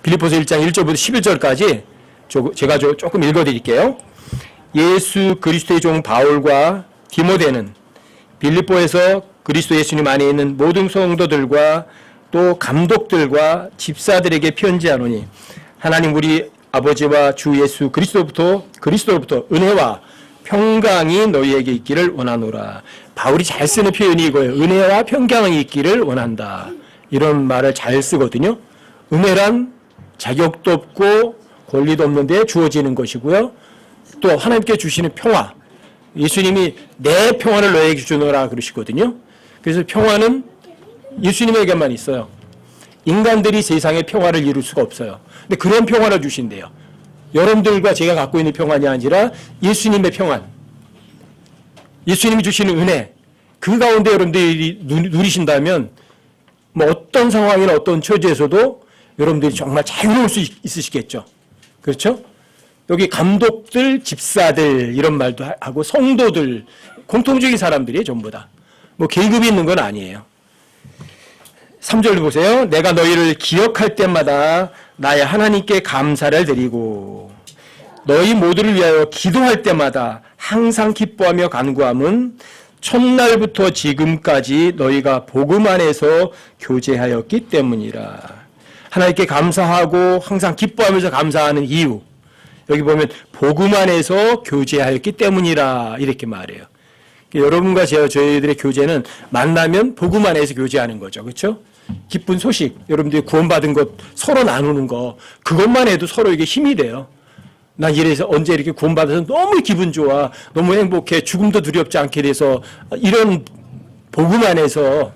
빌립보서 1장 1절부터 11절까지 제가 조금 읽어드릴게요. 예수 그리스도의 종 바울과 디모데는 빌립보에서 그리스도 예수님 안에 있는 모든 성도들과 또 감독들과 집사들에게 편지하노니 하나님 우리 아버지와 주 예수 그리스도로부터 은혜와 평강이 너희에게 있기를 원하노라. 바울이 잘 쓰는 표현이 이거예요. 은혜와 평강이 있기를 원한다. 이런 말을 잘 쓰거든요. 은혜란 자격도 없고 권리도 없는데 주어지는 것이고요. 또 하나님께 주시는 평화. 예수님이 내 평화를 너에게 주노라 그러시거든요. 그래서 평화는 예수님에게만 있어요. 인간들이 세상의 평화를 이룰 수가 없어요. 근데 그런 평화를 주신대요. 여러분들과 제가 갖고 있는 평안이 아니라 예수님의 평안. 예수님이 주시는 은혜. 그 가운데 여러분들이 누리신다면 뭐 어떤 상황이나 어떤 처지에서도 여러분들이 정말 자유로울 수 있으시겠죠. 그렇죠? 여기 감독들, 집사들 이런 말도 하고 성도들 공통적인 사람들이에요. 전부 다. 뭐 계급이 있는 건 아니에요. 3절 보세요. 내가 너희를 기억할 때마다 나의 하나님께 감사를 드리고 너희 모두를 위하여 기도할 때마다 항상 기뻐하며 간구함은 첫날부터 지금까지 너희가 복음 안에서 교제하였기 때문이라. 하나님께 감사하고 항상 기뻐하면서 감사하는 이유. 여기 보면 복음 안에서 교제하였기 때문이라 이렇게 말해요. 여러분과 저희들의 교제는 만나면 복음 안에서 교제하는 거죠. 그렇죠? 기쁜 소식, 여러분들이 구원받은 것 서로 나누는 거 그것만 해도 서로에게 힘이 돼요. 나 이래서 언제 이렇게 구원받아서 너무 기분 좋아. 너무 행복해. 죽음도 두렵지 않게 돼서 이런 복음 안에서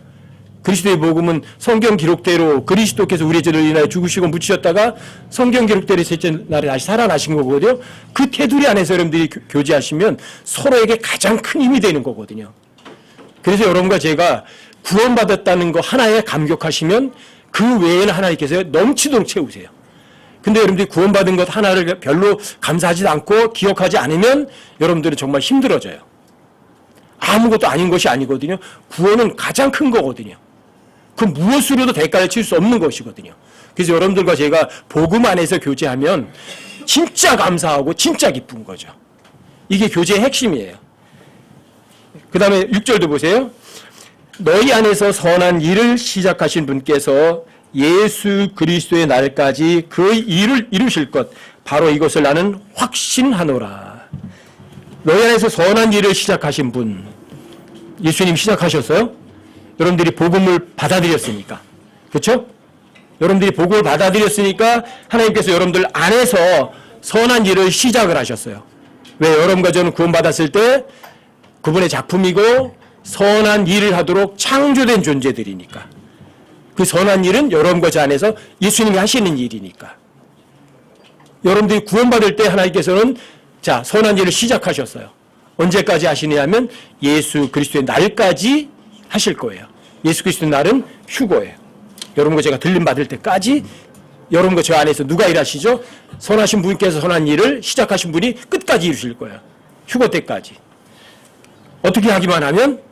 그리스도의 복음은 성경 기록대로 그리스도께서 우리의 죄를 인하여 죽으시고 묻히셨다가 성경 기록대로 셋째 날에 다시 살아나신 거거든요. 그 테두리 안에서 여러분들이 교제하시면 서로에게 가장 큰 힘이 되는 거거든요. 그래서 여러분과 제가 구원받았다는 거 하나에 감격하시면 그 외에는 하나님께서 넘치도록 채우세요. 근데 여러분들이 구원받은 것 하나를 별로 감사하지 않고 기억하지 않으면 여러분들은 정말 힘들어져요. 아무것도 아닌 것이 아니거든요. 구원은 가장 큰 거거든요. 그 무엇으로도 대가를 칠 수 없는 것이거든요. 그래서 여러분들과 제가 복음 안에서 교제하면 진짜 감사하고 진짜 기쁜 거죠. 이게 교제의 핵심이에요. 그 다음에 6절도 보세요. 너희 안에서 선한 일을 시작하신 분께서 예수 그리스도의 날까지 그 일을 이루실 것 바로 이것을 나는 확신하노라. 너희 안에서 선한 일을 시작하신 분 예수님 시작하셨어요? 여러분들이 복음을 받아들였으니까. 그렇죠? 여러분들이 복음을 받아들였으니까 하나님께서 여러분들 안에서 선한 일을 시작을 하셨어요. 왜? 여러분과 저는 구원받았을 때 그분의 작품이고 선한 일을 하도록 창조된 존재들이니까. 그 선한 일은 여러분과 저 안에서 예수님이 하시는 일이니까. 여러분들이 구원받을 때 하나님께서는 자, 선한 일을 시작하셨어요. 언제까지 하시냐면 예수 그리스도의 날까지 하실 거예요. 예수 그리스도의 날은 휴거예요. 여러분과 제가 들림 받을 때까지 여러분과 저 안에서 누가 일하시죠? 선하신 분께서 선한 일을 시작하신 분이 끝까지 이루실 거예요. 휴거 때까지. 어떻게 하기만 하면?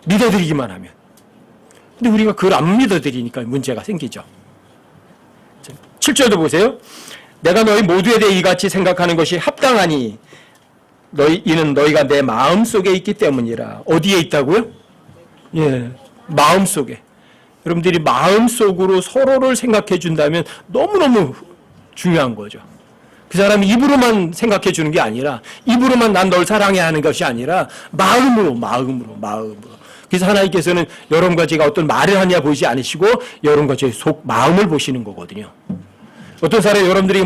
믿어드리기만 하면. 근데 우리가 그걸 안 믿어드리니까 문제가 생기죠. 7절도 보세요. 내가 너희 모두에 대해 이같이 생각하는 것이 합당하니 이는 너희가 내 마음속에 있기 때문이라. 어디에 있다고요? 예, 마음속에. 여러분들이 마음속으로 서로를 생각해 준다면 너무너무 중요한 거죠. 그 사람이 입으로만 생각해 주는 게 아니라 입으로만 난 널 사랑해 하는 것이 아니라 마음으로. 그래서 하나님께서는 여러분과 제가 어떤 말을 하냐 보이지 않으시고 여러분과 제 속 마음을 보시는 거거든요. 어떤 사람이 여러분들이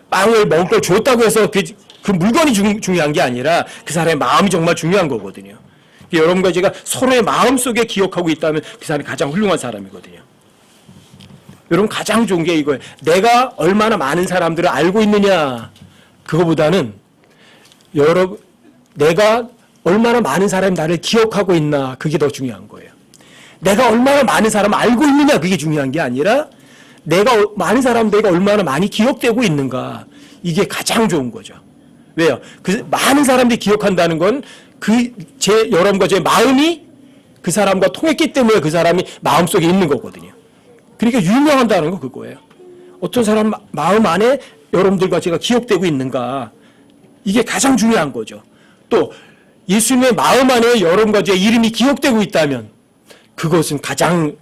빵을 먹을 걸 줬다고 해서 그 물건이 중요한 게 아니라 그 사람의 마음이 정말 중요한 거거든요. 여러분과 제가 서로의 마음속에 기억하고 있다면 그 사람이 가장 훌륭한 사람이거든요. 여러분 가장 좋은 게 이거예요. 내가 얼마나 많은 사람들을 알고 있느냐 그거보다는 내가 얼마나 많은 사람이 나를 기억하고 있나 그게 더 중요한 거예요. 내가 얼마나 많은 사람을 알고 있느냐 그게 중요한 게 아니라 많은 사람들과 얼마나 많이 기억되고 있는가 이게 가장 좋은 거죠. 왜요? 그 많은 사람들이 기억한다는 건 여러분과 제 마음이 그 사람과 통했기 때문에 그 사람이 마음속에 있는 거거든요. 그러니까 유명한다는 거 그거예요. 어떤 사람 마음 안에 여러분들과 제가 기억되고 있는가? 이게 가장 중요한 거죠. 또 예수님의 마음 안에 여러분과 제 이름이 기억되고 있다면 그것은 가장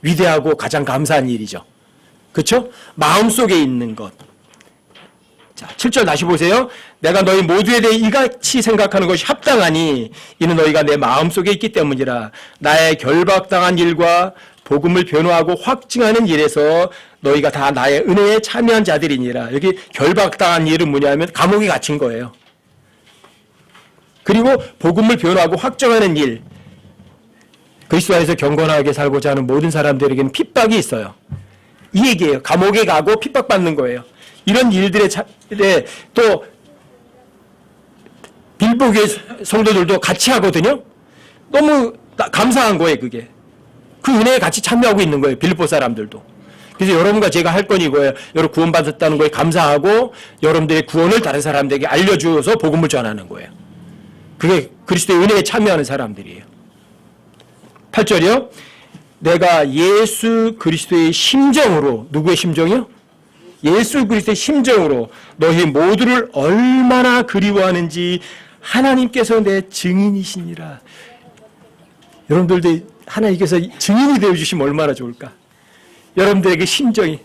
위대하고 가장 감사한 일이죠. 그렇죠? 마음속에 있는 것. 자, 7절 다시 보세요. 내가 너희 모두에 대해 이같이 생각하는 것이 합당하니 이는 너희가 내 마음속에 있기 때문이라. 나의 결박당한 일과 복음을 변호하고 확증하는 일에서 너희가 다 나의 은혜에 참여한 자들이니라. 여기 결박당한 일은 뭐냐면 감옥에 갇힌 거예요. 그리고 복음을 변호하고 확정하는 일, 그리스도 안에서 경건하게 살고자 하는 모든 사람들에게는 핍박이 있어요. 이 얘기예요. 감옥에 가고 핍박받는 거예요. 이런 일들에 또 빌보교회 성도들도 같이 하거든요. 너무 감사한 거예요. 그게. 그 은혜에 같이 참여하고 있는 거예요. 빌립보 사람들도. 그래서 여러분과 제가 할 건 이거예요. 여러분 구원받았다는 거에 감사하고 여러분들의 구원을 다른 사람들에게 알려주어서 복음을 전하는 거예요. 그게 그리스도의 은혜에 참여하는 사람들이에요. 8절이요. 내가 예수 그리스도의 심정으로, 누구의 심정이요? 예수 그리스도의 심정으로 너희 모두를 얼마나 그리워하는지 하나님께서 내 증인이시니라. 여러분들도 하나님께서 증인이 되어주시면 얼마나 좋을까? 여러분들에게 심정이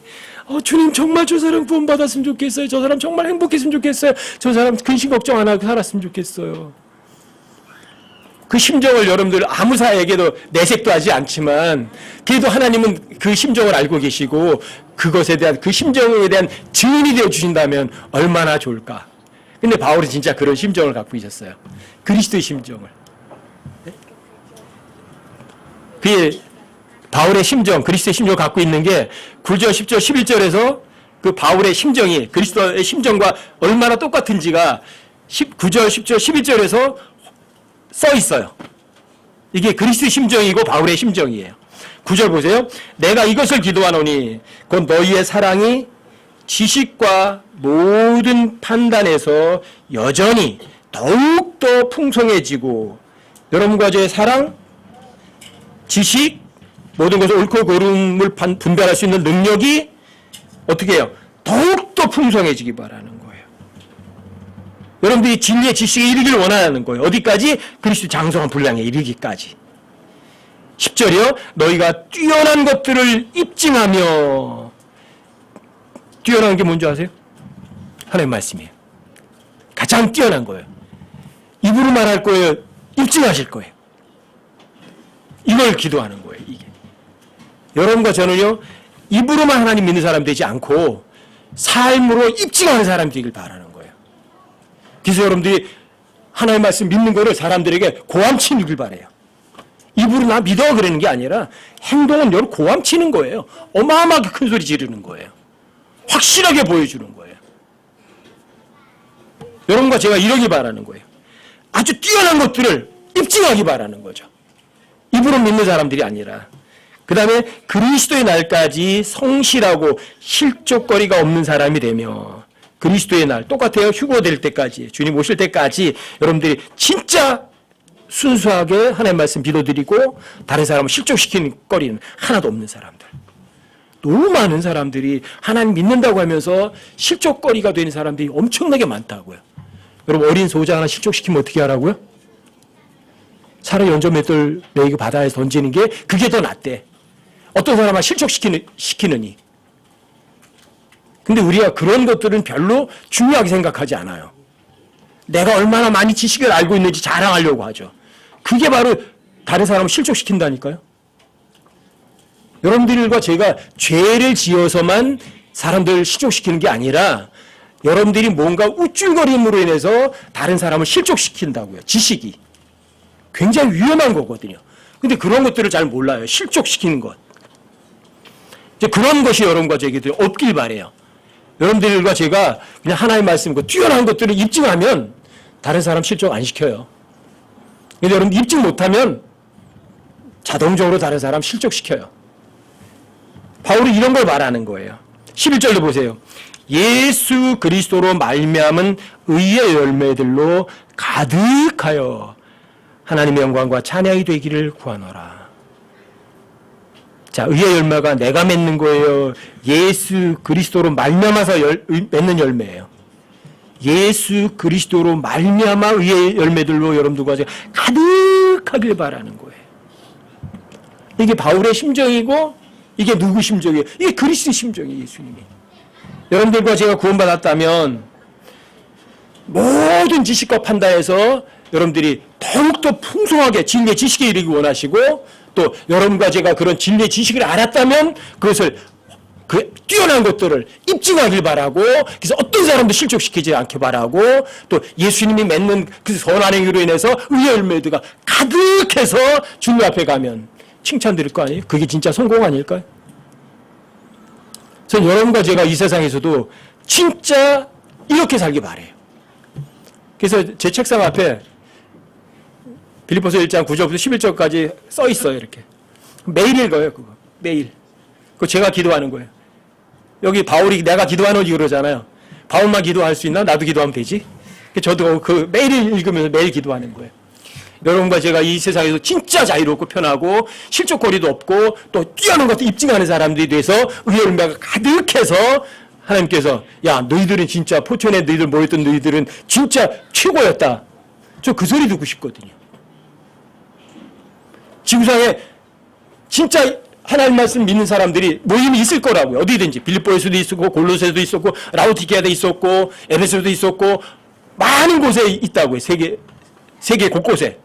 주님 정말 저 사람 구원받았으면 좋겠어요. 저 사람 정말 행복했으면 좋겠어요. 저 사람 근심 걱정 안 하고 살았으면 좋겠어요. 그 심정을 여러분들 아무 사에게도 내색도 하지 않지만 그래도 하나님은 그 심정을 알고 계시고 그것에 대한 그 심정에 대한 증인이 되어 주신다면 얼마나 좋을까. 근데 바울이 진짜 그런 심정을 갖고 있었어요. 그리스도의 심정을. 그게 바울의 심정, 그리스도의 심정을 갖고 있는 게 9절, 10절, 11절에서 그 바울의 심정이 그리스도의 심정과 얼마나 똑같은지가 9절, 10절, 11절에서 써 있어요. 이게 그리스도의 심정이고 바울의 심정이에요. 9절 보세요. 내가 이것을 기도하노니 곧 너희의 사랑이 지식과 모든 판단에서 여전히 더욱더 풍성해지고 여러분과 저의 사랑, 지식, 모든 것을 옳고 그름을 분별할 수 있는 능력이 어떻게 해요? 더욱더 풍성해지기 바라는 거예요. 여러분들이 진리의 지식에 이르기를 원하는 거예요. 어디까지? 그리스도 장성한 분량에 이르기까지. 10절이요. 너희가 뛰어난 것들을 입증하며. 뛰어난 게 뭔지 아세요? 하나님 말씀이에요. 가장 뛰어난 거예요. 입으로 말할 거예요. 입증하실 거예요. 이걸 기도하는 거예요. 이게. 여러분과 저는요. 입으로만 하나님 믿는 사람 되지 않고 삶으로 입증하는 사람이 되길 바라는 거예요. 그래서 여러분들이 하나님의 말씀 믿는 거를 사람들에게 고함치는 길 바래요. 입으로 나 믿어 그러는 게 아니라 행동은 여러분 고함치는 거예요. 어마어마하게 큰 소리 지르는 거예요. 확실하게 보여주는 거예요. 여러분과 제가 이러기 바라는 거예요. 아주 뛰어난 것들을 입증하기 바라는 거죠. 입으로 믿는 사람들이 아니라. 그 다음에 그리스도의 날까지 성실하고 실족거리가 없는 사람이 되며 그리스도의 날 똑같아요. 휴거 될 때까지 주님 오실 때까지 여러분들이 진짜 순수하게 하나님의 말씀 믿어드리고 다른 사람을 실족시키는 거리는 하나도 없는 사람들. 너무 많은 사람들이 하나님 믿는다고 하면서 실족거리가 되는 사람들이 엄청나게 많다고요. 여러분 어린 소자 하나 실족시키면 어떻게 하라고요? 차라리 연전맷돌 메이고 바다에 던지는 게 그게 더 낫대. 어떤 사람을 실족시키느니. 근데 우리가 그런 것들은 별로 중요하게 생각하지 않아요. 내가 얼마나 많이 지식을 알고 있는지 자랑하려고 하죠. 그게 바로 다른 사람을 실족시킨다니까요. 여러분들과 제가 죄를 지어서만 사람들을 실족시키는 게 아니라 여러분들이 뭔가 우쭐거림으로 인해서 다른 사람을 실족시킨다고요. 지식이. 굉장히 위험한 거거든요. 근데 그런 것들을 잘 몰라요. 실족시키는 것. 이제 그런 것이 여러분과 제게 없길 바래요. 여러분들과 제가 그냥 하나의 말씀과 뛰어난 것들을 입증하면 다른 사람 실족 안 시켜요. 근데 여러분 입증 못하면 자동적으로 다른 사람 실족시켜요. 바울이 이런 걸 말하는 거예요. 11절로 보세요. 예수 그리스도로 말미암은 의의 열매들로 가득하여 하나님의 영광과 찬양이 되기를 구하노라. 자, 의의 열매가 내가 맺는 거예요. 예수 그리스도로 말미암아서 맺는 열매예요. 예수 그리스도로 말미암아 의의 열매들로 여러분들과 제가 가득하길 바라는 거예요. 이게 바울의 심정이고 이게 누구 심정이에요? 이게 그리스도의 심정이에요. 예수님이. 여러분들과 제가 구원받았다면 모든 지식과 판단에서 여러분들이 더욱더 풍성하게 진리의 지식에 이르기 원하시고, 또 여러분과 제가 그런 진리의 지식을 알았다면 그것을 그 뛰어난 것들을 입증하길 바라고, 그래서 어떤 사람도 실족시키지 않게 바라고, 또 예수님이 맺는 그 선한 행위로 인해서 의의 열매가 가득해서 주님 앞에 가면 칭찬드릴 거 아니에요? 그게 진짜 성공 아닐까요? 전 여러분과 제가 이 세상에서도 진짜 이렇게 살기 바래요. 그래서 제 책상 앞에 빌립보서 1장 9절부터 11절까지 써 있어요. 이렇게 매일 읽어요. 그거 매일. 그거 제가 기도하는 거예요. 여기 바울이 내가 기도하는 거 그러잖아요. 바울만 기도할 수 있나? 나도 기도하면 되지. 저도 그 매일 읽으면서 매일 기도하는 거예요. 여러분과 제가 이 세상에서 진짜 자유롭고 편하고 실족거리도 없고 또 뛰어난 것도 입증하는 사람들이 돼서 의의 열매가 가득해서 하나님께서 야, 너희들은 진짜 포천에 너희들 모였던 너희들은 진짜 최고였다. 저 그 소리 듣고 싶거든요. 지구상에 진짜 하나님 말씀 믿는 사람들이 모임이 있을 거라고요. 어디든지 빌립보에서도 있었고 골로새도 있었고 라오디게아도 있었고 에베소도 있었고 많은 곳에 있다고요. 세계 곳곳에.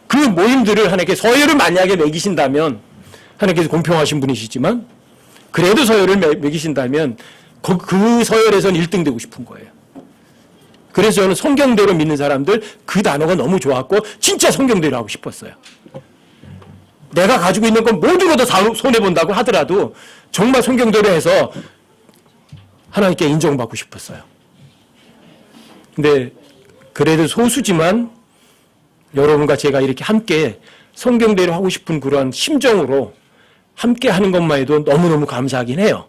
그 모임들을 하나님께 서열을 만약에 매기신다면, 하나님께서 공평하신 분이시지만 그래도 서열을 매기신다면 그 서열에서는 1등 되고 싶은 거예요. 그래서 저는 성경대로 믿는 사람들 그 단어가 너무 좋았고 진짜 성경대로 하고 싶었어요. 내가 가지고 있는 건 모든 거 다 손해본다고 하더라도 정말 성경대로 해서 하나님께 인정받고 싶었어요. 근데 그래도 소수지만 여러분과 제가 이렇게 함께 성경대로 하고 싶은 그런 심정으로 함께 하는 것만 해도 너무너무 감사하긴 해요.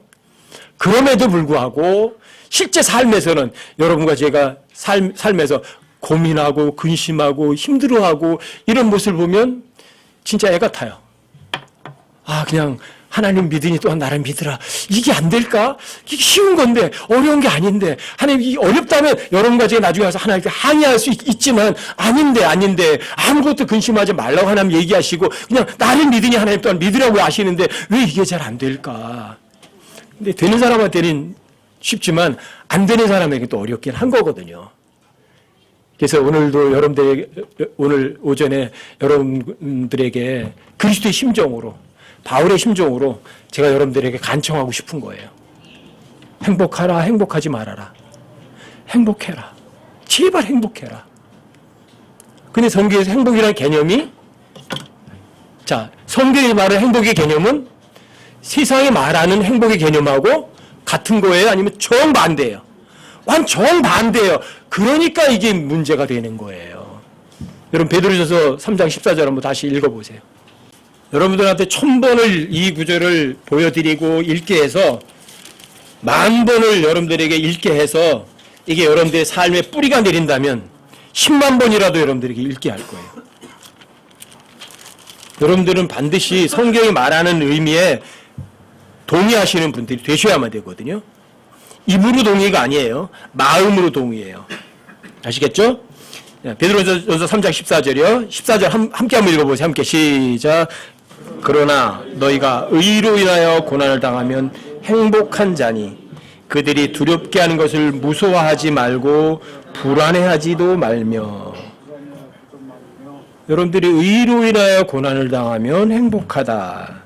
그럼에도 불구하고 실제 삶에서는 여러분과 제가 삶에서 고민하고 근심하고 힘들어하고 이런 모습을 보면 진짜 애 같아요. 아, 그냥 하나님 믿으니 또한 나를 믿으라. 이게 안 될까? 이게 쉬운 건데 어려운 게 아닌데, 하나님 이게 어렵다면 여러분과 제가 나중에 와서 하나님께 항의할 수 있지만 아닌데 아무것도 근심하지 말라고 하나님 얘기하시고 그냥 나를 믿으니 하나님 또한 믿으라고 하시는데 왜 이게 잘 안 될까? 근데 되는 사람한테는 쉽지만 안 되는 사람에게 또 어렵긴 한 거거든요. 그래서 오늘도 오늘 오전에 여러분들에게 그리스도의 심정으로, 바울의 심정으로 제가 여러분들에게 간청하고 싶은 거예요. 행복하라, 행복하지 말아라. 행복해라. 제발 행복해라. 근데 성경에서 행복이라는 개념이, 자, 성경이 말하는 행복의 개념은 세상이 말하는 행복의 개념하고 같은 거예요? 아니면 정반대예요? 정반대예요. 그러니까 이게 문제가 되는 거예요. 여러분 베드로전서 3장 14절 한번 다시 읽어보세요. 여러분들한테 1000번을 이 구절을 보여드리고 읽게 해서 10,000번을 여러분들에게 읽게 해서 이게 여러분들의 삶에 뿌리가 내린다면 10만 번이라도 여러분들에게 읽게 할 거예요. 여러분들은 반드시 성경이 말하는 의미에 동의하시는 분들이 되셔야만 되거든요. 입으로 동의가 아니에요. 마음으로 동의해요. 아시겠죠? 베드로전서 3장 14절이요. 14절 함께 한번 읽어보세요. 함께 시작. 그러나 너희가 의로 인하여 고난을 당하면 행복한 자니 그들이 두렵게 하는 것을 무서워하지 말고 불안해하지도 말며. 여러분들이 의로 인하여 고난을 당하면 행복하다.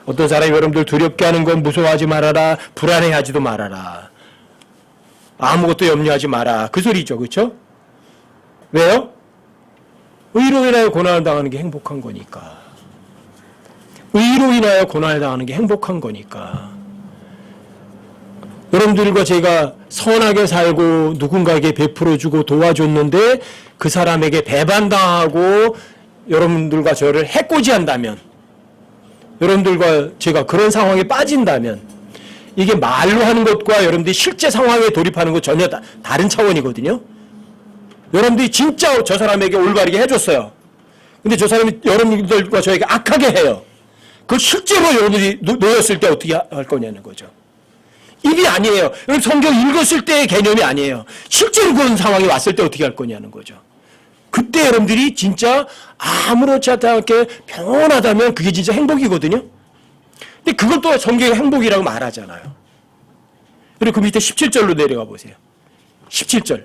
어떤 사람이 여러분들 두렵게 하는 건 무서워하지 말아라, 불안해하지도 말아라, 아무것도 염려하지 마라, 그 소리죠. 그렇죠? 왜요? 의로 인하여 고난을 당하는 게 행복한 거니까. 의로 인하여 고난을 당하는 게 행복한 거니까. 여러분들과 제가 선하게 살고 누군가에게 베풀어주고 도와줬는데 그 사람에게 배반당하고 여러분들과 저를 해코지한다면, 여러분들과 제가 그런 상황에 빠진다면 이게 말로 하는 것과 여러분들이 실제 상황에 돌입하는 것 전혀 다른 차원이거든요. 여러분들이 진짜 저 사람에게 올바르게 해줬어요. 근데 저 사람이 여러분들과 저에게 악하게 해요. 그걸 실제로 여러분들이 놓였을 때 어떻게 할 거냐는 거죠. 입이 아니에요. 여러분 성경 읽었을 때의 개념이 아니에요. 실제로 그런 상황이 왔을 때 어떻게 할 거냐는 거죠. 그때 여러분들이 진짜 아무렇지 않게 평온하다면 그게 진짜 행복이거든요. 근데 그걸 또 성경의 행복이라고 말하잖아요. 그리고 그 밑에 17절로 내려가 보세요. 17절.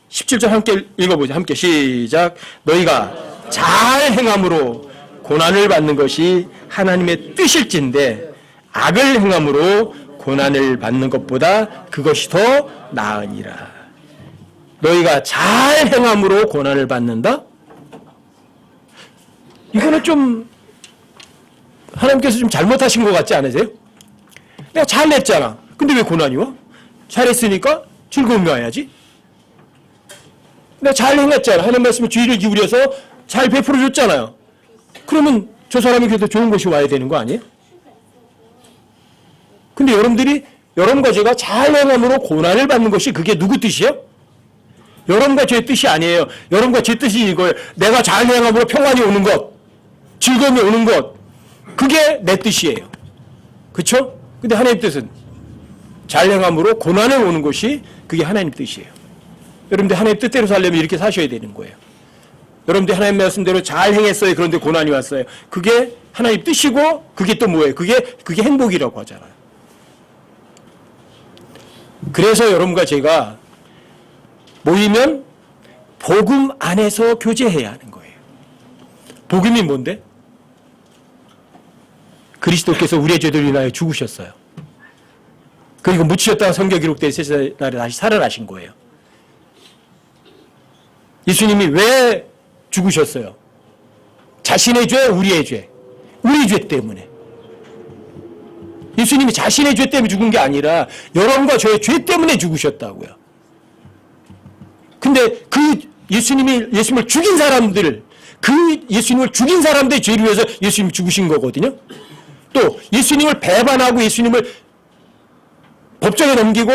17절 함께 읽어보죠. 함께 시작. 너희가 잘 행함으로 고난을 받는 것이 하나님의 뜻일진데 악을 행함으로 고난을 받는 것보다 그것이 더 나으니라. 너희가 잘 행함으로 고난을 받는다? 이거는 좀 하나님께서 좀 잘못하신 것 같지 않으세요? 내가 잘했잖아. 근데 왜 고난이 와? 잘했으니까 즐거움이 와야지. 내가 잘 행했잖아. 하나님 말씀에 주의를 기울여서 잘 베풀어줬잖아요. 그러면 저 사람이 그래도 좋은 것이 와야 되는 거 아니에요? 근데 여러분과 제가 잘 행함으로 고난을 받는 것이 그게 누구 뜻이에요? 여러분과 제 뜻이 아니에요. 여러분과 제 뜻이 이거예요. 내가 잘 행함으로 평안이 오는 것, 즐거움이 오는 것, 그게 내 뜻이에요. 그렇죠? 근데 하나님 뜻은 잘 행함으로 고난을 오는 것이 그게 하나님 뜻이에요. 여러분들 하나님 뜻대로 살려면 이렇게 사셔야 되는 거예요. 여러분들 하나님 말씀대로 잘 행했어요. 그런데 고난이 왔어요. 그게 하나님 뜻이고 그게 또 뭐예요? 그게 행복이라고 하잖아요. 그래서 여러분과 제가 모이면 복음 안에서 교제해야 하는 거예요. 복음이 뭔데? 그리스도께서 우리의 죄를 인하여 죽으셨어요. 그리고 묻히셨다가 성경 기록된 셋째 날에 다시 살아나신 거예요. 예수님이 왜 죽으셨어요? 자신의 죄, 우리의 죄. 우리 죄 때문에. 예수님이 자신의 죄 때문에 죽은 게 아니라 여러분과 저의 죄 때문에 죽으셨다고요. 근데 그 예수님을 죽인 사람들, 그 예수님을 죽인 사람들의 죄를 위해서 예수님이 죽으신 거거든요. 또 예수님을 배반하고 예수님을 법정에 넘기고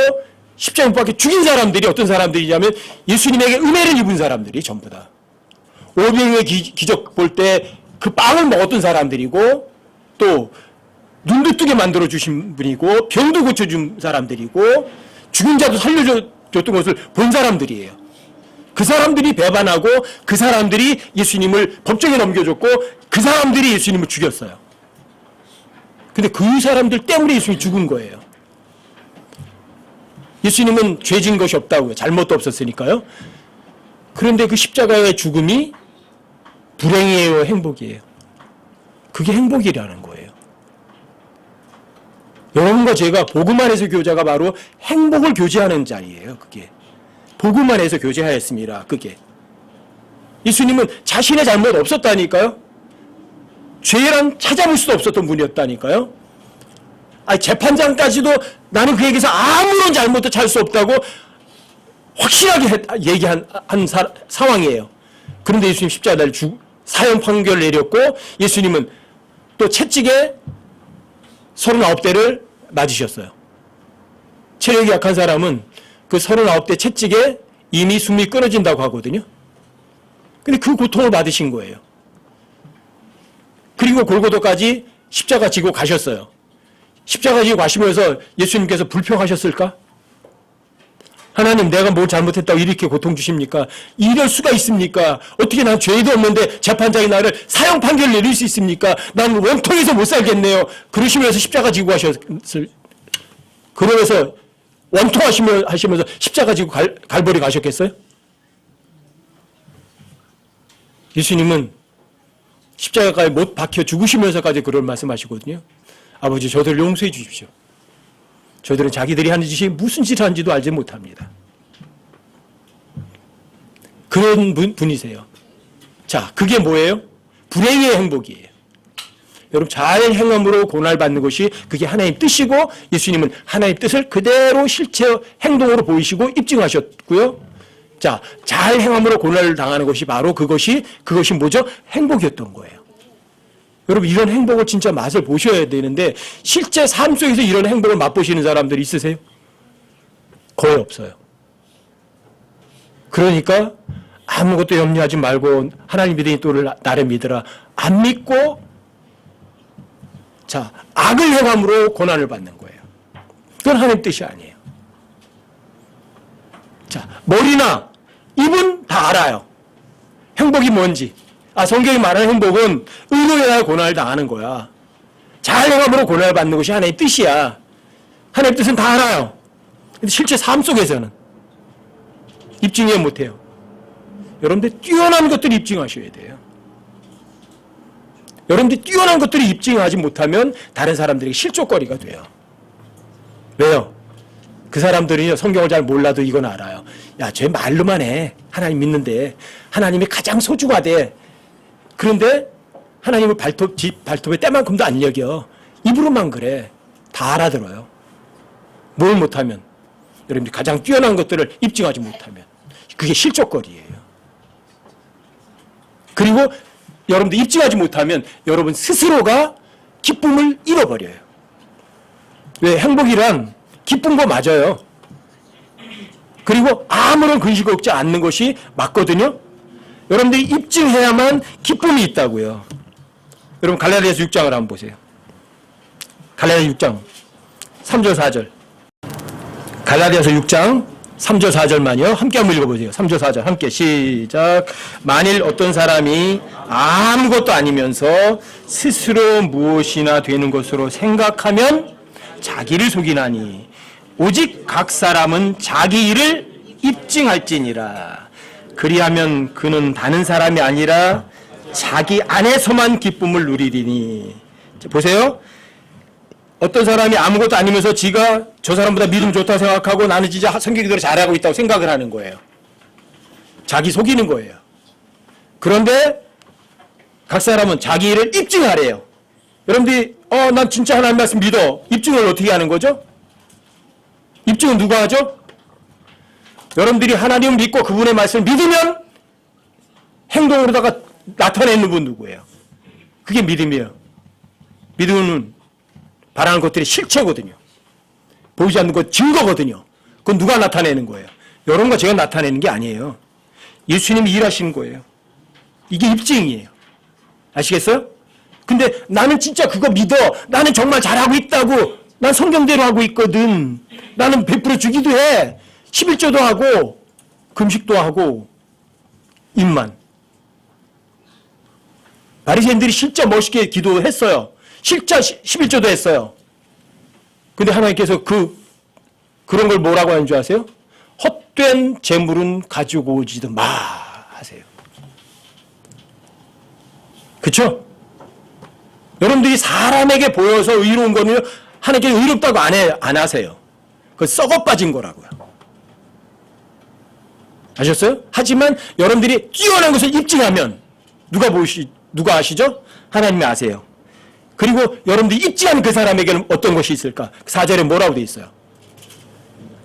십자가에 못 박혀 죽인 사람들이 어떤 사람들이냐면 예수님에게 은혜를 입은 사람들이 전부 다. 오병이의 기적 볼 때 그 빵을 먹었던 사람들이고 또 눈도 뜨게 만들어 주신 분이고 병도 고쳐준 사람들이고 죽은 자도 살려줬던 것을 본 사람들이에요. 그 사람들이 배반하고 그 사람들이 예수님을 법정에 넘겨줬고 그 사람들이 예수님을 죽였어요. 근데 그 사람들 때문에 예수님이 죽은 거예요. 예수님은 죄진 것이 없다고요. 잘못도 없었으니까요. 그런데 그 십자가의 죽음이 불행이에요, 행복이에요? 그게 행복이라는 거예요. 여러분과 제가 복음 안에서 교제가 바로 행복을 교제하는 자리예요. 그게 복음 안에서 교제하였습니다. 그게 예수님은 자신의 잘못 없었다니까요. 죄란 찾아볼 수도 없었던 분이었다니까요. 아니, 재판장까지도 나는 그에게서 아무런 잘못도 찾을 수 없다고 확실하게 얘기한 상황이에요. 그런데 예수님 십자가를 사형 판결을 내렸고 예수님은 또 채찍에 39대를 맞으셨어요. 체력이 약한 사람은 그 39대 채찍에 이미 숨이 끊어진다고 하거든요. 근데 그 고통을 받으신 거예요. 그리고 골고다까지 십자가 지고 가셨어요. 십자가 지고 가시면서 예수님께서 불평하셨을까? 하나님, 내가 뭘 잘못했다고 이렇게 고통 주십니까? 이럴 수가 있습니까? 어떻게 난 죄도 없는데 재판장이 나를 사형 판결을 내릴 수 있습니까? 난 원통해서 못 살겠네요. 그러시면서 십자가 지고 그러면서 원통하시면서 십자가 지고 갈보리 가셨겠어요? 예수님은 십자가에 못 박혀 죽으시면서까지 그런 말씀하시거든요. 아버지, 저들을 용서해 주십시오. 저들은 자기들이 하는 짓이 무슨 짓을 하는지도 알지 못합니다. 그런 분이세요. 자, 그게 뭐예요? 불행의 행복이에요. 여러분, 잘 행함으로 고난을 받는 것이 그게 하나님 뜻이고 예수님은 하나님 뜻을 그대로 실체 행동으로 보이시고 입증하셨고요. 자, 잘 행함으로 고난을 당하는 것이 바로 그것이 뭐죠? 행복이었던 거예요. 여러분, 이런 행복을 진짜 맛을 보셔야 되는데 실제 삶 속에서 이런 행복을 맛보시는 사람들이 있으세요? 거의 없어요. 그러니까 아무것도 염려하지 말고 하나님 믿으니 또 나를 믿으라. 안 믿고 자, 악을 행함으로 고난을 받는 거예요. 그건 하나님 뜻이 아니에요. 자, 머리나 입은 다 알아요. 행복이 뭔지. 성경이 말하는 행복은 의로 인하여 고난을 당하는 거야. 잘 행함으로 고난을 받는 것이 하나님의 뜻이야. 하나님의 뜻은 다 알아요. 근데 실제 삶 속에서는 입증해 못해요. 여러분들 뛰어난 것들을 입증하셔야 돼요. 여러분들이 뛰어난 것들을 입증하지 못하면 다른 사람들에게 실족거리가 돼요. 왜요? 그 사람들이 성경을 잘 몰라도 이건 알아요. 야, 쟤 말로만 해. 하나님 믿는데 하나님이 가장 소중하대. 그런데 하나님을 발톱에 때만큼도 안 여겨. 입으로만 그래. 다 알아들어요. 뭘 못하면, 여러분들이 가장 뛰어난 것들을 입증하지 못하면 그게 실족거리예요. 그리고 여러분들 입증하지 못하면 여러분 스스로가 기쁨을 잃어버려요. 왜? 행복이란 기쁜 거 맞아요. 그리고 아무런 근심 걱정 않는 것이 맞거든요. 여러분들이 입증해야만 기쁨이 있다고요. 여러분 갈라디아서 6장을 한번 보세요. 갈라디아서 6장 3절 4절. 갈라디아서 6장 3절 4절만요. 함께 한번 읽어보세요. 3절 4절 함께 시작. 만일 어떤 사람이 아무것도 아니면서 스스로 무엇이나 되는 것으로 생각하면 자기를 속이나니 오직 각 사람은 자기 일을 입증할지니라. 그리하면 그는 다른 사람이 아니라 자기 안에서만 기쁨을 누리리니. 보세요. 어떤 사람이 아무것도 아니면서 지가 저 사람보다 믿음 좋다고 생각하고 나는 진짜 성경대로 잘하고 있다고 생각을 하는 거예요. 자기 속이는 거예요. 그런데 각 사람은 자기 일을 입증하래요. 여러분들이 난 진짜 하나님 말씀 믿어. 입증을 어떻게 하는 거죠? 입증은 누가 하죠? 여러분들이 하나님을 믿고 그분의 말씀을 믿으면 행동으로다가 나타내는 분 누구예요? 그게 믿음이에요. 믿음은 바라는 것들이 실체거든요. 보이지 않는 것 증거거든요. 그건 누가 나타내는 거예요? 여러분과 제가 나타내는 게 아니에요. 예수님이 일하시는 거예요. 이게 입증이에요. 아시겠어요? 근데 나는 진짜 그거 믿어. 나는 정말 잘하고 있다고. 난 성경대로 하고 있거든. 나는 100% 주기도 해. 11조도 하고 금식도 하고 입만. 바리새인들이 진짜 멋있게 기도했어요. 실자 11조도 했어요. 근데 하나님께서 그런 걸 뭐라고 하는 줄 아세요? 헛된 재물은 가지고 오지도 마 하세요. 그렇죠? 여러분들이 사람에게 보여서 의로운 거는 하나님께 의롭다고 안 하세요. 그건 썩어 빠진 거라고요. 아셨어요? 하지만 여러분들이 뛰어난 것을 입증하면 누가 아시죠? 하나님이 아세요. 그리고 여러분들이 입증한 그 사람에게는 어떤 것이 있을까? 4절에 뭐라고 되어 있어요?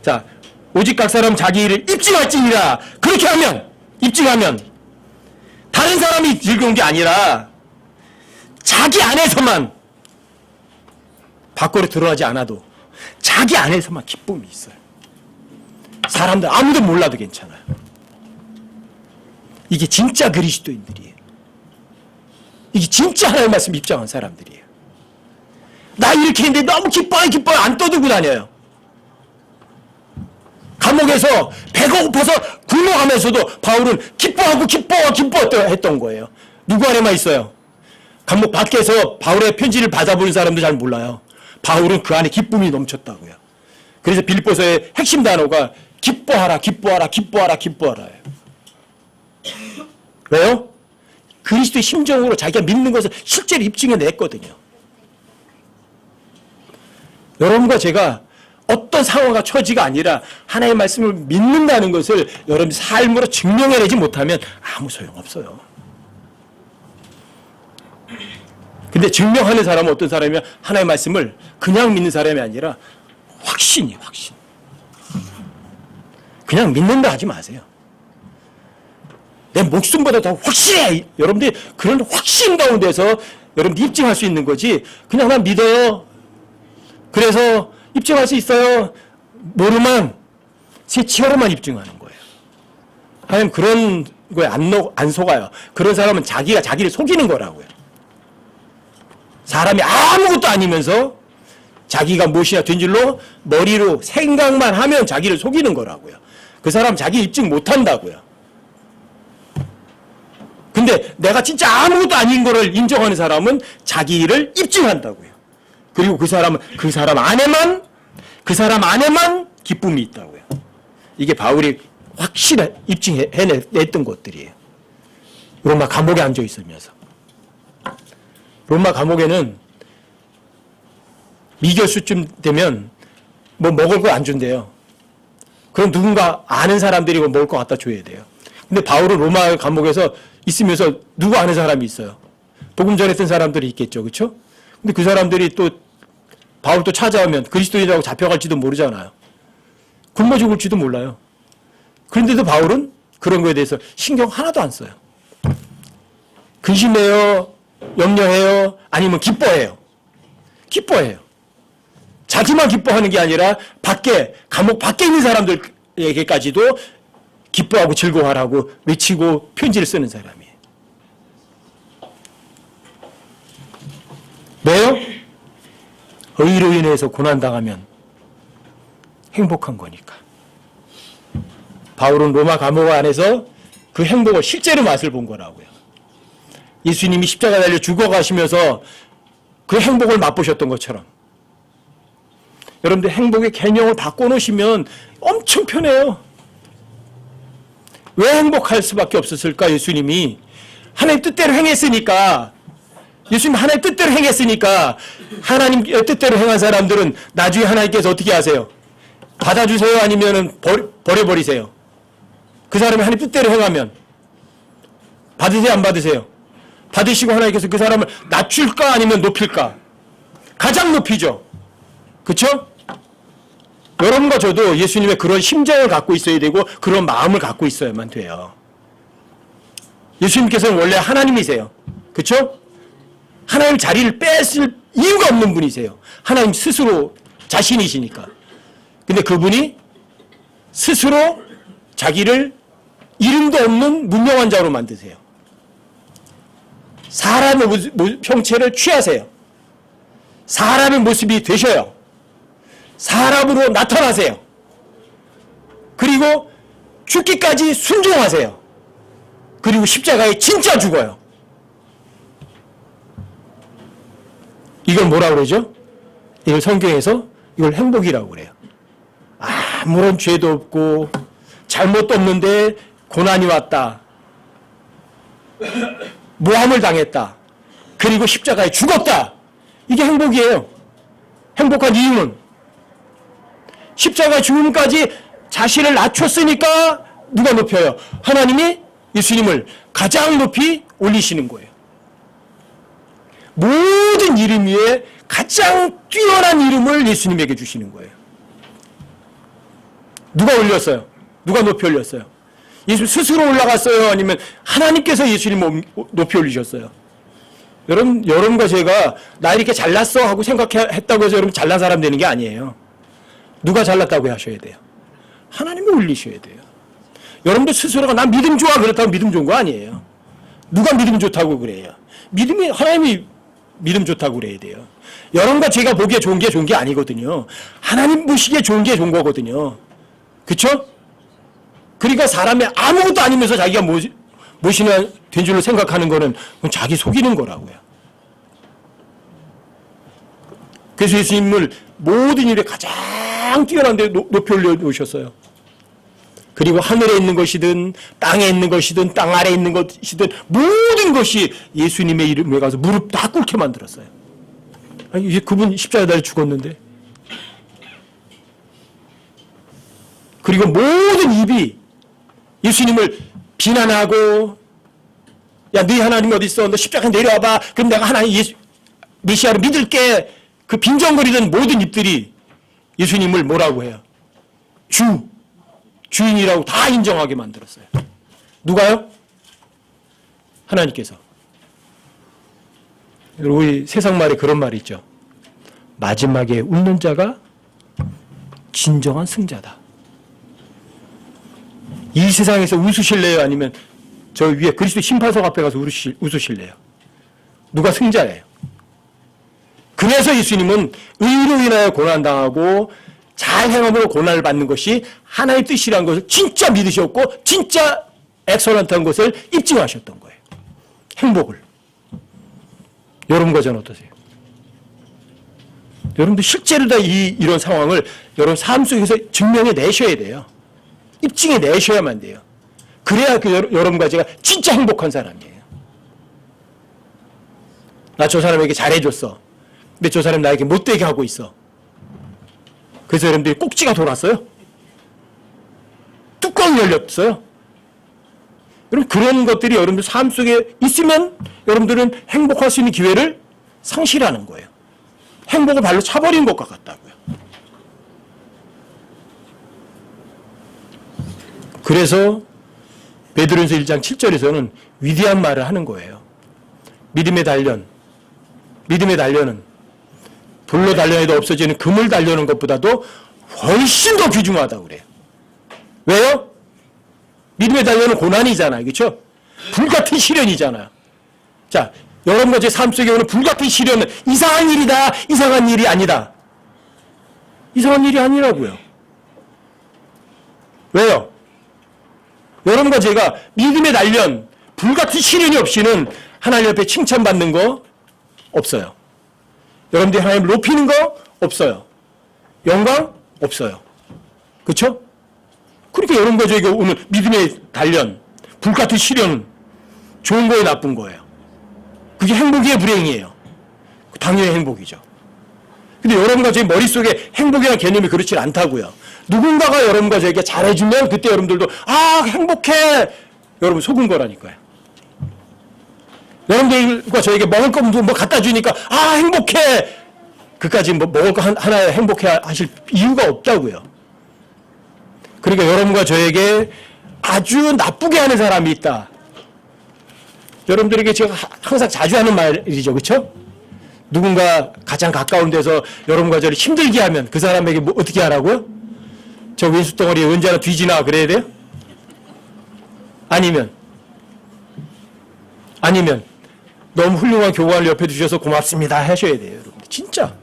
자, 오직 각 사람 자기 일을 입증할지니라. 그렇게 하면, 입증하면 다른 사람이 즐거운 게 아니라 자기 안에서만, 밖으로 드러나지 않아도 자기 안에서만 기쁨이 있어요. 사람들 아무도 몰라도 괜찮아요. 이게 진짜 그리스도인들이에요. 이게 진짜 하나님의 말씀 입장한 사람들이에요. 나 이렇게 했는데 너무 기뻐요 안 떠들고 다녀요. 감옥에서 배가 고파서 굶어가면서도 바울은 기뻐하고 기뻐 했던 거예요. 누구 안에만 있어요? 감옥 밖에서 바울의 편지를 받아보는 사람도 잘 몰라요. 바울은 그 안에 기쁨이 넘쳤다고요. 그래서 빌립보서의 핵심 단어가 기뻐하라. 왜요? 그리스도의 심정으로 자기가 믿는 것을 실제로 입증해 냈거든요. 여러분과 제가 어떤 상황과 처지가 아니라 하나님의 말씀을 믿는다는 것을 여러분 삶으로 증명해내지 못하면 아무 소용없어요. 근데 증명하는 사람은 어떤 사람이면 하나님의 말씀을 그냥 믿는 사람이 아니라 확신. 그냥 믿는다 하지 마세요. 내 목숨보다 더 확실해. 여러분들이 그런 확신 가운데서 여러분들 입증할 수 있는 거지. 그냥 난 믿어요. 그래서 입증할 수 있어요. 모르만 제 치어로만 입증하는 거예요. 하나님 그런 거에 안 속아요. 그런 사람은 자기가 자기를 속이는 거라고요. 사람이 아무것도 아니면서 자기가 무엇이나 된 줄로 머리로 생각만 하면 자기를 속이는 거라고요. 그 사람 자기 입증 못한다고요. 근데 내가 진짜 아무것도 아닌 거를 인정하는 사람은 자기 일을 입증한다고요. 그리고 그 사람 안에만 기쁨이 있다고요. 이게 바울이 확실히 입증해냈던 것들이에요. 로마 감옥에 앉아 있으면서. 로마 감옥에는 미결수쯤 되면 뭐 먹을 거 안 준대요. 그럼 누군가 아는 사람들이 먹을 거 갖다 줘야 돼요. 근데 바울은 로마 감옥에서 있으면서 누구 아는 사람이 있어요. 복음 전했던 사람들이 있겠죠. 그렇죠? 근데 그 사람들이 또 바울 또 찾아오면 그리스도인이라고 잡혀갈지도 모르잖아요. 굶어 죽을지도 몰라요. 그런데도 바울은 그런 거에 대해서 신경 하나도 안 써요. 근심해요? 염려해요? 아니면 기뻐해요? 기뻐해요. 자기만 기뻐하는 게 아니라 감옥 밖에 있는 사람들에게까지도 기뻐하고 즐거워하라고 외치고 편지를 쓰는 사람이에요. 왜요? 의로 인해서 고난당하면 행복한 거니까. 바울은 로마 감옥 안에서 그 행복을 실제로 맛을 본 거라고요. 예수님이 십자가 달려 죽어가시면서 그 행복을 맛보셨던 것처럼. 여러분들 행복의 개념을 바꿔놓으시면 엄청 편해요. 왜 행복할 수밖에 없었을까? 예수님이 하나님 뜻대로 행했으니까. 예수님 하나님 뜻대로 행했으니까 하나님 뜻대로 행한 사람들은 나중에 하나님께서 어떻게 하세요? 받아주세요? 아니면 버려버리세요? 그 사람이 하나님 뜻대로 행하면 받으세요? 안 받으세요? 받으시고 하나님께서 그 사람을 낮출까? 아니면 높일까? 가장 높이죠. 그렇죠? 여러분과 저도 예수님의 그런 심정을 갖고 있어야 되고 그런 마음을 갖고 있어야만 돼요. 예수님께서는 원래 하나님이세요. 그렇죠? 하나님 자리를 뺏을 이유가 없는 분이세요. 하나님 스스로 자신이시니까. 근데 그분이 스스로 자기를 이름도 없는 무명한 자로 만드세요. 사람의 형체를 취하세요. 사람의 모습이 되셔요. 사람으로 나타나세요. 그리고 죽기까지 순종하세요. 그리고 십자가에 진짜 죽어요. 이걸 뭐라고 그러죠? 이걸 성경에서 이걸 행복이라고 그래요. 아무런 죄도 없고 잘못도 없는데 고난이 왔다. 모함을 당했다. 그리고 십자가에 죽었다. 이게 행복이에요. 행복한 이유는 십자가 죽음까지 자신을 낮췄으니까 누가 높여요? 하나님이 예수님을 가장 높이 올리시는 거예요. 모든 이름 위에 가장 뛰어난 이름을 예수님에게 주시는 거예요. 누가 올렸어요? 누가 높이 올렸어요? 예수 스스로 올라갔어요? 아니면 하나님께서 예수님을 높이 올리셨어요? 여러분과 제가 나 이렇게 잘났어 하고 생각했다고 해서 여러분 잘난 사람 되는 게 아니에요. 누가 잘났다고 하셔야 돼요? 하나님이 올리셔야 돼요. 여러분들 스스로가 난 믿음 좋아 그렇다고 믿음 좋은 거 아니에요. 누가 믿음 좋다고 그래요? 하나님이 믿음 좋다고 그래야 돼요. 여러분과 제가 보기에 좋은 게 아니거든요. 하나님 보시기에 좋은 게 좋은 거거든요. 그렇죠? 그러니까 사람이 아무것도 아니면서 자기가 무엇이나 된 줄로 생각하는 거는 자기 속이는 거라고요. 그래서 예수님을 모든 일에 가장 뛰어난 데 높이 올려놓으셨어요. 그리고 하늘에 있는 것이든 땅에 있는 것이든 땅 아래에 있는 것이든 모든 것이 예수님의 이름에 가서 무릎 다 꿇게 만들었어요. 아니, 이제 그분 십자가에 달려 죽었는데. 그리고 모든 입이 예수님을 비난하고 야, 네 하나님 어디 있어? 너 십자가에 내려와봐. 그럼 내가 하나님 메시아를 믿을게. 그 빈정거리던 모든 입들이 예수님을 뭐라고 해요? 주인이라고 다 인정하게 만들었어요. 누가요? 하나님께서. 우리 세상 말에 그런 말이 있죠. 마지막에 웃는 자가 진정한 승자다. 이 세상에서 웃으실래요? 아니면 저 위에 그리스도 심판석 앞에 가서 웃으실래요? 누가 승자예요? 그래서 예수님은 의로 인하여 고난당하고 잘 행함으로 고난을 받는 것이 하나님의 뜻이라는 것을 진짜 믿으셨고 진짜 엑설런트한 것을 입증하셨던 거예요. 행복을. 여러분과 저는 어떠세요? 여러분들 실제로 다 이런 상황을 여러분 삶 속에서 증명해 내셔야 돼요. 입증해 내셔야만 돼요. 그래야 여러분과 제가 진짜 행복한 사람이에요. 나 저 사람에게 잘해줬어. 근데 저 사람 나에게 못되게 하고 있어. 그래서 여러분들이 꼭지가 돌았어요. 뚜껑이 열렸어요. 여러분 그런 것들이 여러분들 삶 속에 있으면 여러분들은 행복할 수 있는 기회를 상실하는 거예요. 행복을 발로 차버린 것과 같다고요. 그래서 베드로전서 1장 7절에서는 위대한 말을 하는 거예요. 믿음의 단련은 돌로 단련해도 없어지는 금을 단련하는 것보다도 훨씬 더 귀중하다고 그래요. 왜요? 믿음의 단련은 고난이잖아요. 그렇죠? 불같은 시련이잖아요. 자, 여러분과 제 삶 속에 오는 불같은 시련은 이상한 일이다, 이상한 일이 아니다. 이상한 일이 아니라고요. 왜요? 여러분과 제가 믿음의 단련, 불같은 시련이 없이는 하나님 앞에 칭찬받는 거 없어요. 여러분들이 하나님을 높이는 거 없어요. 영광 없어요. 그렇죠? 그러니까 여러분과 저에게 오늘 믿음의 단련, 불같은 시련은 좋은 거예요, 나쁜 거예요? 그게 행복이에요, 불행이에요? 당연히 행복이죠. 근데 여러분과 제 머릿속에 행복이라는 개념이 그렇지 않다고요. 누군가가 여러분과 저에게 잘해주면 그때 여러분들도 아 행복해! 여러분 속은 거라니까요. 여러분들과 저에게 먹을 거 뭐 갖다 주니까 아 행복해! 그까지 뭐 먹을 거 하나에 행복해 하실 이유가 없다고요. 그러니까 여러분과 저에게 아주 나쁘게 하는 사람이 있다. 여러분들에게 제가 항상 자주 하는 말이죠. 그렇죠? 누군가 가장 가까운 데서 여러분과 저를 힘들게 하면 그 사람에게 뭐 어떻게 하라고요? 저 왼수 덩어리에 언제 하나 뒤지나 그래야 돼요? 아니면 너무 훌륭한 교관을 옆에 두셔서 고맙습니다 하셔야 돼요. 여러분 진짜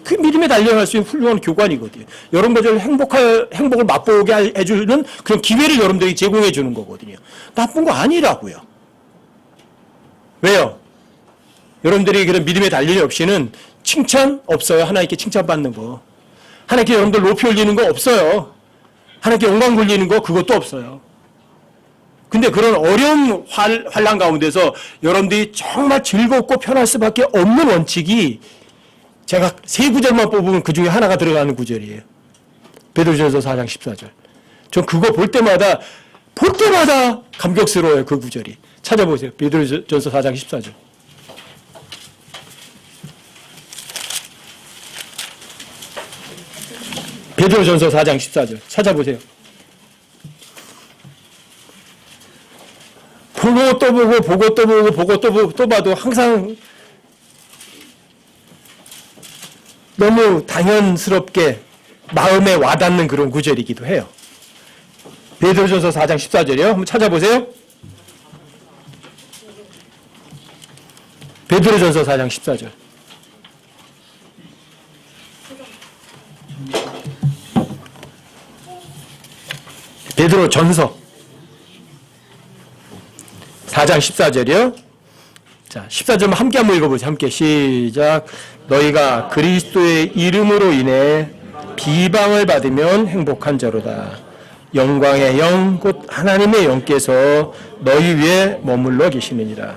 그 믿음에 단련할 수 있는 훌륭한 교관이거든요. 여러분과 저를 행복을 맛보게 해주는 그런 기회를 여러분들에게 제공해 주는 거거든요. 나쁜 거 아니라고요. 왜요? 여러분들이 그런 믿음의 단련이 없이는 칭찬 없어요. 하나님께 칭찬받는 거. 하나님께 여러분들 높이 올리는 거 없어요. 하나님께 영광 돌리는 거 그것도 없어요. 근데 그런 어려운 환난 가운데서 여러분들이 정말 즐겁고 편할 수밖에 없는 원칙이 제가 세 구절만 뽑으면 그 중에 하나가 들어가는 구절이에요. 베드로전서 4장 14절. 전 그거 볼 때마다 감격스러워요. 그 구절이. 찾아보세요. 베드로전서 4장 14절. 베드로전서 4장 14절. 찾아보세요. 보고 또 보고 또 봐도 항상 너무 당연스럽게 마음에 와닿는 그런 구절이기도 해요. 베드로전서 4장 14절이요. 한번 찾아보세요. 베드로전서 4장 14절. 베드로전서 4장 14절이요. 자, 14절만 함께 한번 읽어보세요. 함께 시작. 너희가 그리스도의 이름으로 인해 비방을 받으면 행복한 자로다. 영광의 영 곧 하나님의 영께서 너희 위에 머물러 계시느니라.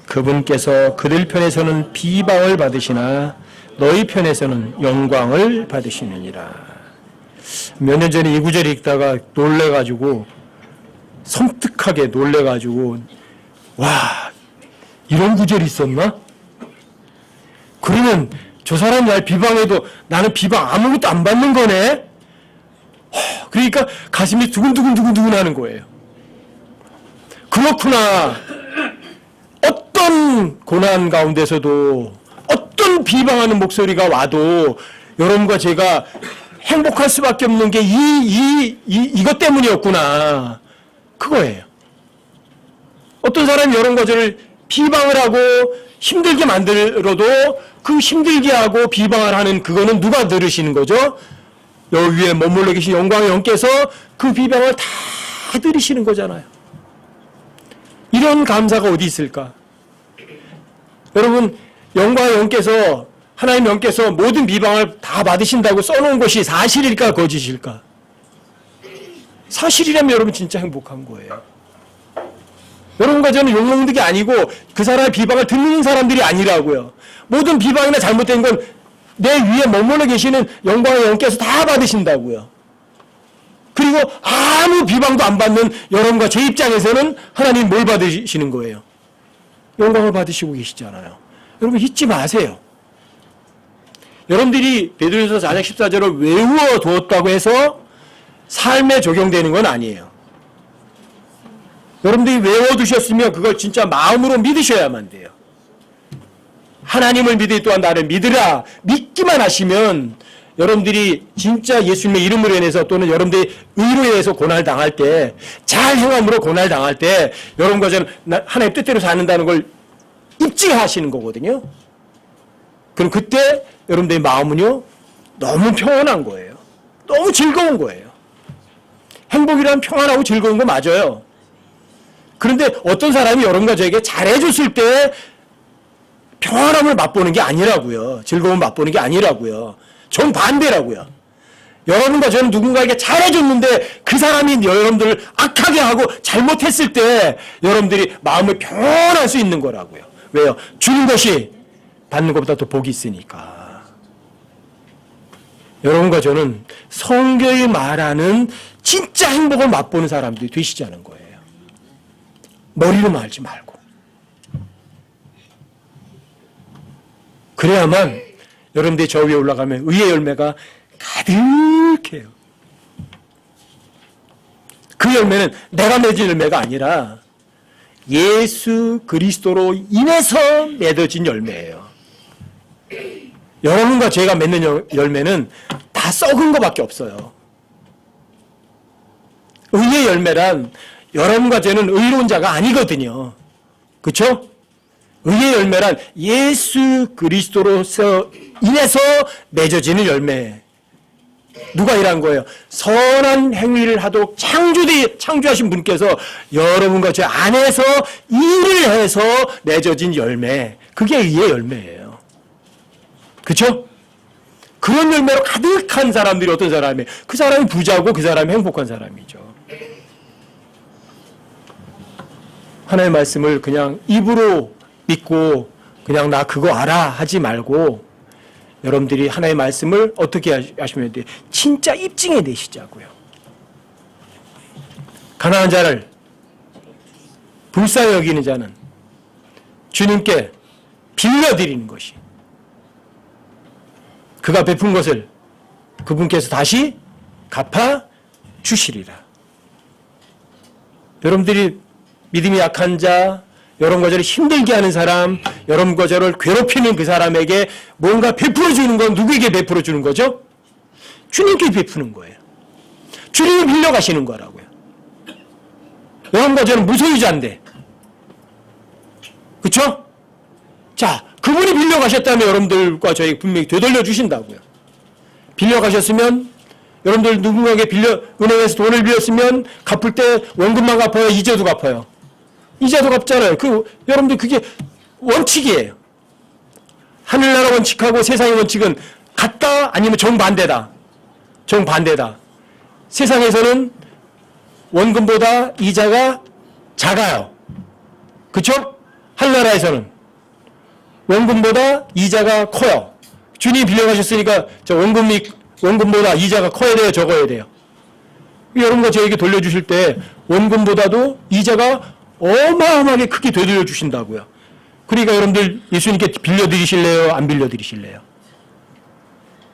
그분께서 그들 편에서는 비방을 받으시나 너희 편에서는 영광을 받으시느니라. 몇 년 전에 이 구절 읽다가 놀래가지고 섬뜩하게 놀래가지고 와 이런 구절이 있었나? 그러면 저 사람이 날 비방해도 나는 비방 아무것도 안 받는 거네? 그러니까 가슴이 두근두근 하는 거예요. 그렇구나. 어떤 고난 가운데서도 어떤 비방하는 목소리가 와도 여러분과 제가 행복할 수밖에 없는 게 이것 때문이었구나. 그거예요. 어떤 사람이 여러분과 저를 비방을 하고 힘들게 만들어도 그 힘들게 하고 비방을 하는 그거는 누가 들으시는 거죠? 여기 위에 머물러 계신 영광의 영께서 그 비방을 다 들으시는 거잖아요. 이런 감사가 어디 있을까? 여러분, 영광의 영께서, 하나님 영께서 모든 비방을 다 받으신다고 써놓은 것이 사실일까 거짓일까? 사실이라면 여러분 진짜 행복한 거예요. 여러분과 저는 욕먹는 게 아니고 그 사람의 비방을 듣는 사람들이 아니라고요. 모든 비방이나 잘못된 건 내 위에 머물러 계시는 영광의 영께서 다 받으신다고요. 그리고 아무 비방도 안 받는 여러분과 제 입장에서는 하나님 뭘 받으시는 거예요? 영광을 받으시고 계시잖아요. 여러분 잊지 마세요. 여러분들이 베드로전서 4장 14절을 외워두었다고 해서 삶에 적용되는 건 아니에요. 여러분들이 외워두셨으면 그걸 진짜 마음으로 믿으셔야만 돼요. 하나님을 믿으니 또한 나를 믿으라. 믿기만 하시면 여러분들이 진짜 예수님의 이름으로 인해서 또는 여러분들이 의로 인해서 고난당할 때, 잘 행함으로 고난당할 때 여러분과 저는 하나님 뜻대로 사는다는 걸 입증하시는 거거든요. 그럼 그때 여러분들의 마음은요 너무 평안한 거예요. 너무 즐거운 거예요. 행복이란 평안하고 즐거운 거 맞아요. 그런데 어떤 사람이 여러분과 저에게 잘해줬을 때 평안함을 맛보는 게 아니라고요. 즐거움을 맛보는 게 아니라고요. 정반대라고요. 여러분과 저는 누군가에게 잘해줬는데 그 사람이 여러분들을 악하게 하고 잘못했을 때 여러분들이 마음을 평안할 수 있는 거라고요. 왜요? 주는 것이 받는 것보다 더 복이 있으니까. 여러분과 저는 성경이 말하는 진짜 행복을 맛보는 사람들이 되시자는 거예요. 머리로만 알지 말고. 그래야만 여러분들이 저 위에 올라가면 의의 열매가 가득해요. 그 열매는 내가 맺은 열매가 아니라 예수 그리스도로 인해서 맺어진 열매예요. 여러분과 제가 맺는 열매는 다 썩은 것밖에 없어요. 의의 열매란 여러분과 저는 의로운 자가 아니거든요. 그렇죠? 의의 열매란 예수 그리스도로서 인해서 맺어지는 열매. 누가 일한 거예요? 선한 행위를 하도록 창조하신 분께서 여러분과 저 안에서 일을 해서 맺어진 열매. 그게 의의 열매예요. 그렇죠? 그런 열매로 가득한 사람들이 어떤 사람이에요? 그 사람이 부자고 그 사람이 행복한 사람이죠. 하나님의 말씀을 그냥 입으로 믿고 그냥 나 그거 알아 하지 말고 여러분들이 하나님의 말씀을 어떻게 하시면 돼요? 진짜 입증해 내시자고요. 가난한 자를 불쌍히 여기는 자는 주님께 빌려드리는 것이 그가 베푼 것을 그분께서 다시 갚아 주시리라. 여러분들이 믿음이 약한 자, 여러분과 저를 힘들게 하는 사람, 여러분과 저를 괴롭히는 그 사람에게 뭔가 베풀어 주는 건 누구에게 베풀어 주는 거죠? 주님께 베푸는 거예요. 주님이 빌려가시는 거라고요. 여러분과 저는 무소유자인데, 그렇죠? 자, 그분이 빌려가셨다면 여러분들과 저에게 분명히 되돌려 주신다고요. 빌려가셨으면 여러분들 누군가에게 은행에서 돈을 빌렸으면 갚을 때 원금만 갚아요? 이자도 갚아요? 이자도 갚잖아요. 여러분들 그게 원칙이에요. 하늘나라 원칙하고 세상의 원칙은 같다 아니면 정반대다. 정반대다. 세상에서는 원금보다 이자가 작아요. 그렇죠? 하늘나라에서는 원금보다 이자가 커요. 주님이 빌려가셨으니까 저 원금보다 이자가 커야 돼요, 적어야 돼요. 여러분과 저에게 돌려주실 때 원금보다도 이자가 어마어마하게 크게 되돌려 주신다고요. 그러니까 여러분들 예수님께 빌려드리실래요? 안 빌려드리실래요?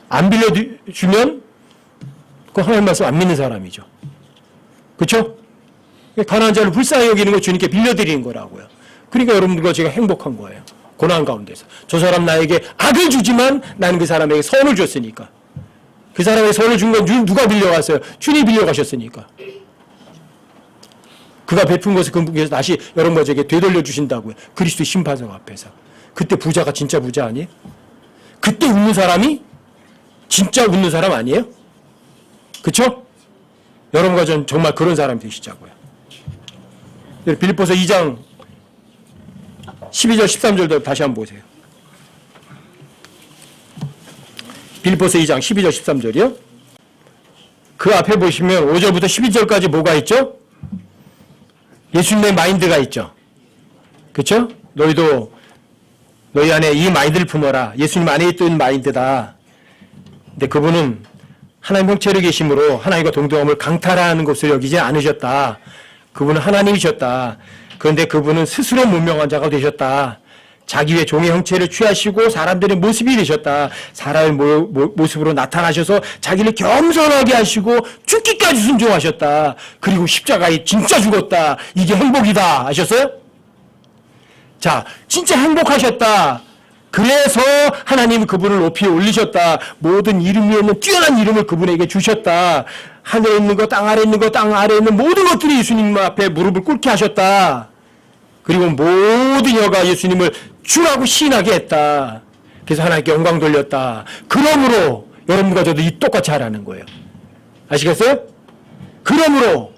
안 빌려주면 그 하나님 말씀 안 믿는 사람이죠. 그렇죠? 가난한 자를 불쌍히 여기는 거 주님께 빌려드리는 거라고요. 그러니까 여러분들과 제가 행복한 거예요. 고난 가운데서. 저 사람 나에게 악을 주지만 나는 그 사람에게 선을 줬으니까. 그 사람에게 선을 준 건 누가 빌려갔어요? 주님이 빌려가셨으니까. 그가 베푼 것을 그분께서 다시 여러분에게 되돌려 주신다고요. 그리스도의 심판석 앞에서. 그때 부자가 진짜 부자 아니에요? 그때 웃는 사람이 진짜 웃는 사람 아니에요? 그렇죠? 여러분과 전 정말 그런 사람이 되시자고요. 빌립보서 2장 12절 13절도 다시 한번 보세요. 빌립보서 2장 12절 13절이요. 그 앞에 보시면 5절부터 12절까지 뭐가 있죠? 예수님의 마인드가 있죠. 그렇죠? 너희도 너희 안에 이 마인드를 품어라. 예수님 안에 있던 마인드다. 근데 그분은 하나님 형체로 계심으로 하나님과 동등함을 강탈하는 것을 여기지 않으셨다. 그분은 하나님이셨다. 그런데 그분은 스스로 문명한 자가 되셨다. 자기의 종의 형체를 취하시고 사람들의 모습이 되셨다. 사람의 모습으로 나타나셔서 자기를 겸손하게 하시고 죽기까지 순종하셨다. 그리고 십자가에 진짜 죽었다. 이게 행복이다. 아셨어요? 자, 진짜 행복하셨다. 그래서 하나님이 그분을 높이 올리셨다. 모든 이름 위에 있는 뛰어난 이름을 그분에게 주셨다. 하늘에 있는 것, 땅 아래에 있는 것, 땅 아래에 있는 모든 것들이 예수님 앞에 무릎을 꿇게 하셨다. 그리고 모든 여가 예수님을 주라고 시인하게 했다. 그래서 하나님께 영광 돌렸다. 그러므로 여러분과 저도 이 똑같이 하라는 거예요. 아시겠어요? 그러므로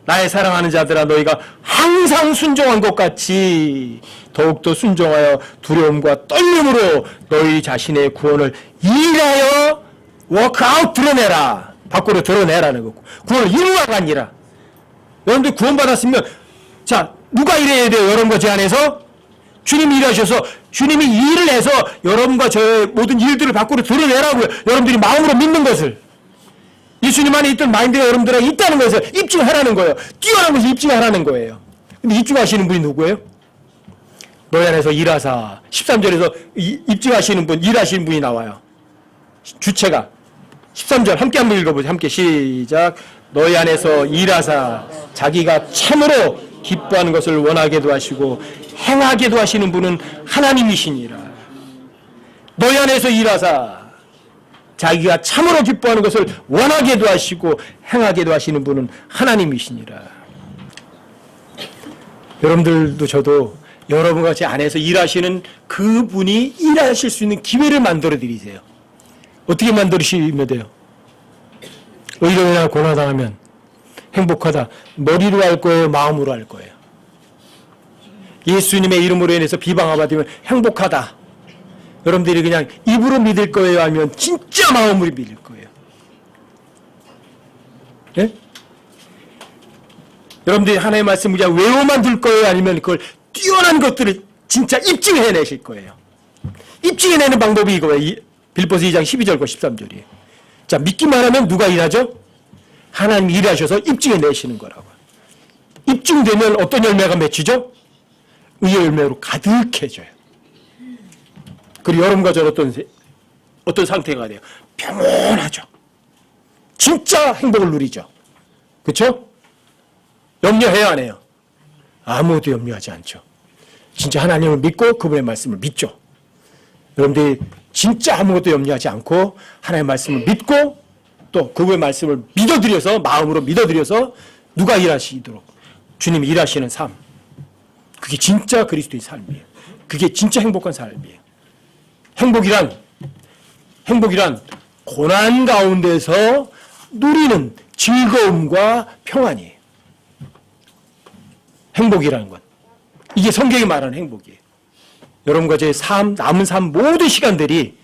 나의 사랑하는 자들아 너희가 항상 순종한 것 같이 더욱더 순종하여 두려움과 떨림으로 너희 자신의 구원을 일하여 워크아웃 드러내라. 밖으로 드러내라는 거고. 구원을 이루어가 아니라. 여러분들 구원받았으면 자 누가 일해야 돼요? 여러분과 제 안에서? 주님이 일하셔서 주님이 일을 해서 여러분과 저의 모든 일들을 밖으로 드러내라고요. 여러분들이 마음으로 믿는 것을. 예수님 안에 있던 마인드가 여러분들에게 있다는 것을 입증하라는 거예요. 뛰어난 것을 입증하라는 거예요. 근데 입증하시는 분이 누구예요? 너희 안에서 일하사. 13절에서 입증하시는 분, 일하시는 분이 나와요. 주체가. 13절 함께 한번 읽어보죠. 함께 시작. 너희 안에서 일하사 자기가 참으로 기뻐하는 것을 원하게도 하시고 행하게도 하시는 분은 하나님이시니라. 너희 안에서 일하사 자기가 참으로 기뻐하는 것을 원하게도 하시고 행하게도 하시는 분은 하나님이시니라. 여러분들도 저도 여러분과 제 안에서 일하시는 그분이 일하실 수 있는 기회를 만들어 드리세요. 어떻게 만들으시면 돼요? 의로나 고난당하면 행복하다. 머리로 할 거예요? 마음으로 할 거예요? 예수님의 이름으로 인해서 비방받으면 행복하다. 여러분들이 그냥 입으로 믿을 거예요? 아니면 진짜 마음으로 믿을 거예요? 네? 여러분들이 하나님의 말씀을 그냥 외워만 들 거예요? 아니면 그걸 뛰어난 것들을 진짜 입증해내실 거예요? 입증해내는 방법이 이거예요. 빌립보서 2장 12절과 13절이에요. 자, 믿기만 하면 누가 일하죠? 하나님이 일하셔서 입증해내시는 거라고. 입증되면 어떤 열매가 맺히죠? 의의 열매로 가득해져요. 그리고 여러분과 저는 어떤 상태가 돼요? 평온하죠. 진짜 행복을 누리죠. 그렇죠? 염려해요, 안 해요? 아무것도 염려하지 않죠. 진짜 하나님을 믿고 그분의 말씀을 믿죠. 여러분들이 진짜 아무것도 염려하지 않고 하나님의 말씀을 믿고 또 그분의 말씀을 믿어드려서 마음으로 믿어드려서 누가 일하시도록 주님이 일하시는 삶. 그게 진짜 그리스도의 삶이에요. 그게 진짜 행복한 삶이에요. 행복이란 고난 가운데서 누리는 즐거움과 평안이에요. 행복이라는 건. 이게 성경이 말하는 행복이에요. 여러분과 제 남은 삶 모든 시간들이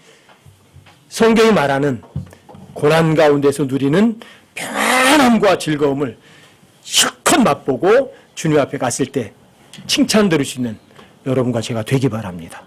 성경이 말하는 고난 가운데서 누리는 평안함과 즐거움을 실컷 맛보고 주님 앞에 갔을 때 칭찬 들을 수 있는 여러분과 제가 되기 바랍니다.